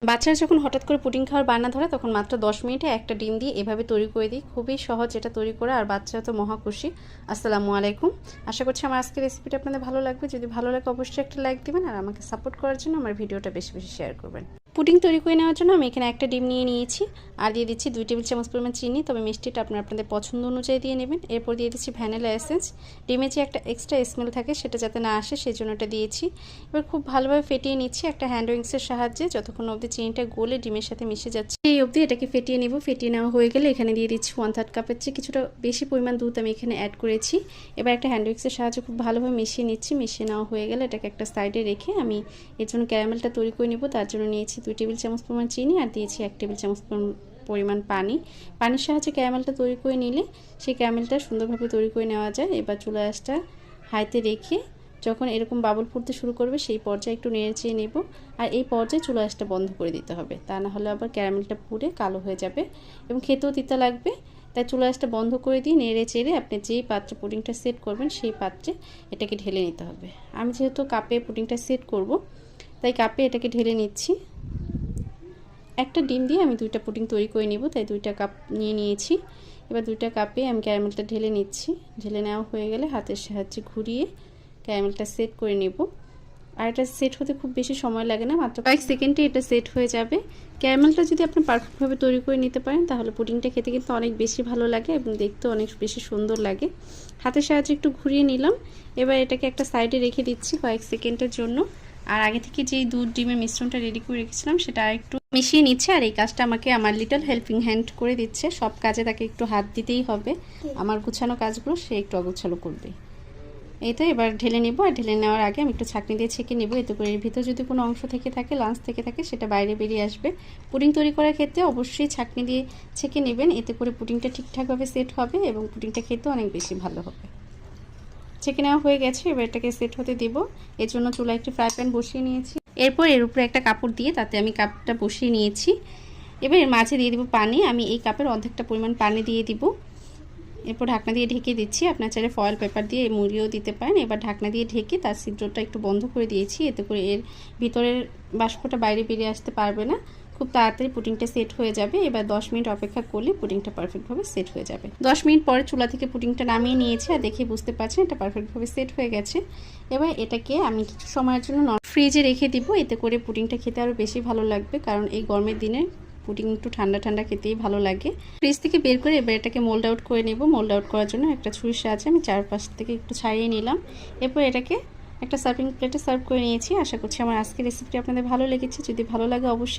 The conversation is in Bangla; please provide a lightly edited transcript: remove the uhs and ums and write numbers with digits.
বাচ্চারা যখন হঠাৎ করে পুডিং খাওয়ার বায়না ধরে তখন মাত্র 10 মিনিটে একটা ডিম দিয়ে এভাবে তৈরি করে দিই। খুবই সহজ এটা তৈরি করা, আর বাচ্চারা তো মহা খুশি। আসসালামু আলাইকুম। আশা করছি আমার আজকের রেসিপিটা আপনাদের ভালো লাগবে। যদি ভালো লাগে অবশ্যই একটা লাইক দিবেন, আর আমাকে সাপোর্ট করার জন্য আমার ভিডিওটা বেশি বেশি শেয়ার করবেন। পুডিং তৈরি করে নেওয়ার জন্য আমি এখানে একটা ডিম নিয়ে নিয়েছি, আর দিয়ে দিচ্ছি 2 টেবিল চামচ পরিমাণ চিনি, তবে মিষ্টিটা আপনাদের পছন্দ অনুযায়ী দিয়ে নেবেন। এরপর দিয়ে দিচ্ছি ভ্যানিলা এসেন্স। ডিমে যে একটা এক্সট্রা স্মেল থাকে সেটা যাতে না আসে সেই জন্য এটা দিয়েছি। এবার খুব ভালোভাবে ফেটিয়ে নিচ্ছি একটা হ্যান্ড উইংসের সাহায্যে, যতক্ষণ অবধি চিনিটা গলে ডিমের সাথে মিশে যাচ্ছে এই অবধি এটাকে ফেটিয়ে নেব। ফেটিয়ে নেওয়া হয়ে গেলে এখানে দিয়ে দিচ্ছি 1/3 কাপের চেয়ে কিছুটা বেশি পরিমাণ দুধ আমি এখানে অ্যাড করেছি। এবার একটা হ্যান্ড উইক্সের সাহায্যে খুব ভালোভাবে মিশিয়ে নিচ্ছি। মিশিয়ে নেওয়া হয়ে গেলে এটাকে একটা সাইডে রেখে আমি এর জন্য ক্যারামেলটা তৈরি করে নেব। তার জন্য নিয়েছি 2 টেবিল চামচ পরিমাণ চিনি, আর দিয়েছি 1 টেবিল চামচ পরিমাণ পানি। পানির সাহায্যে ক্যারামেলটা তৈরি করে নিলে সেই ক্যারামেলটা সুন্দরভাবে তৈরি করে নেওয়া যায়। এবার চুলা আঁচটা হাইতে রেখে যখন এরকম বাবল ফুটতে শুরু করবে সেই পর্যায়ে একটু নেড়ে চেয়ে নেব, আর এই পর্যায়ে চুলা আঁচটা বন্ধ করে দিতে হবে, তা না হলে আবার ক্যারামেলটা পুড়ে কালো হয়ে যাবে এবং খেতেও তিতা লাগবে। তাই চুলা আঁচটা বন্ধ করে দিয়ে নেড়ে চেড়ে আপনি যেই পাত্রে পুডিংটা সেট করবেন সেই পাত্রে এটাকে ঢেলে নিতে হবে। আমি যেহেতু কাপে পুডিংটা সেট করব তাই কাপে এটাকে ঢেলে নিচ্ছি। একটা ডিম দিয়ে আমি 2টা পুডিং তৈরি করে নিব, তাই 2টা কাপ নিয়ে নিয়েছি। এবার 2টা কাপে আমি ক্যারামেলটা ঢেলে নিচ্ছি। ঢেলে নেওয়া হয়ে গেলে হাতের সাহায্যে ঘুরিয়ে ক্যারামেলটা সেট করে নেব। আর এটা সেট হতে খুব বেশি সময় লাগে না, মাত্র কয়েক সেকেন্ডে এটা সেট হয়ে যাবে। ক্যারামেলটা যদি আপনি পারফেক্টভাবে তৈরি করে নিতে পারেন তাহলে পুডিংটা খেতে কিন্তু অনেক বেশি ভালো লাগে এবং দেখতে অনেক বেশি সুন্দর লাগে। হাতের সাহায্যে একটু ঘুরিয়ে নিলাম। এবার এটাকে একটা সাইডে রেখে দিচ্ছি কয়েক সেকেন্ডের জন্য। আর আগে থেকে যেই দুধ ডিমের মিশ্রণটা রেডি করে রেখেছিলাম সেটা একটু মিশিয়ে নিচ্ছে, আর এই কাজটা আমাকে আমার লিটল হেল্পিং হ্যান্ড করে দিচ্ছে। সব কাজে তাকে একটু হাত দিতেই হবে, আমার গুছানো কাজগুলো সে একটু অগোছালো করবে। এই তো এবার ঢেলে নেব, আর ঢেলে নেওয়ার আগে আমি একটু ছাঁকনি দিয়ে ছেঁকে নেব, এতে করে এর ভিতর যদি কোনো অংশ থেকে থাকে লাঞ্চ থেকে থাকে সেটা বাইরে বেরিয়ে আসবে। পুডিং তৈরি করার ক্ষেত্রে অবশ্যই ছাঁকনি দিয়ে ছেঁকে নেবেন, এতে করে পুডিংটা ঠিকঠাকভাবে সেট হবে এবং পুডিংটা খেতে অনেক বেশি ভালো হবে। ছেঁকে নেওয়া হয়ে গেছে, এবার এটাকে সেট হতে দেব। এর জন্য চুলায় একটি ফ্রাই প্যান বসিয়ে নিয়েছি। এরপর এর উপরে একটা কাপড় দিয়ে তাতে আমি কাপটা বসিয়ে নিয়েছি। এবার এর মাঝে দিয়ে দিব পানি। আমি এই কাপের অর্ধেকটা পরিমাণ পানি দিয়ে দিব। এরপর ঢাকনা দিয়ে ঢেকে দিচ্ছি। আপনার চাইলে ফয়েল পেপার দিয়ে মুড়িয়েও দিতে পারেন। এবার ঢাকনা দিয়ে ঢেকে তার ছিদ্রটা একটু বন্ধ করে দিয়েছি, এতে করে এর ভিতরের বাষ্পটা বাইরে বেরিয়ে আসতে পারবে না। খুব তাড়াতাড়ি পুডিংটা সেট হয়ে যাবে। এবার 10 মিনিট অপেক্ষা করলে পুডিংটা পারফেক্টভাবে সেট হয়ে যাবে। 10 মিনিট পরে চুলা থেকে পুডিংটা নামিয়ে নিয়েছি, আর দেখে বুঝতে পারছেন এটা পারফেক্টভাবে সেট হয়ে গেছে। এবার এটাকে আমি কিছু সময়ের জন্য ফ্রিজে রেখে দিব, এতে করে পুডিংটা খেতে আরও বেশি ভালো লাগবে, কারণ এই গরমের দিনে পুডিং একটু ঠান্ডা ঠান্ডা খেতেই ভালো লাগে। ফ্রিজ থেকে বের করে এবার এটাকে মোল্ড আউট করে নেব। মোল্ড আউট করার জন্য একটা ছুরির সাহায্যে আমি চারপাশ থেকে একটু ছাড়িয়ে নিলাম। এরপর এটাকে একটা সার্ভিং প্লেটে সার্ভ করে নিয়েছি। আশা করছি আমার আজকের রেসিপিটি আপনাদের ভালো লেগেছে। যদি ভালো লাগে অবশ্যই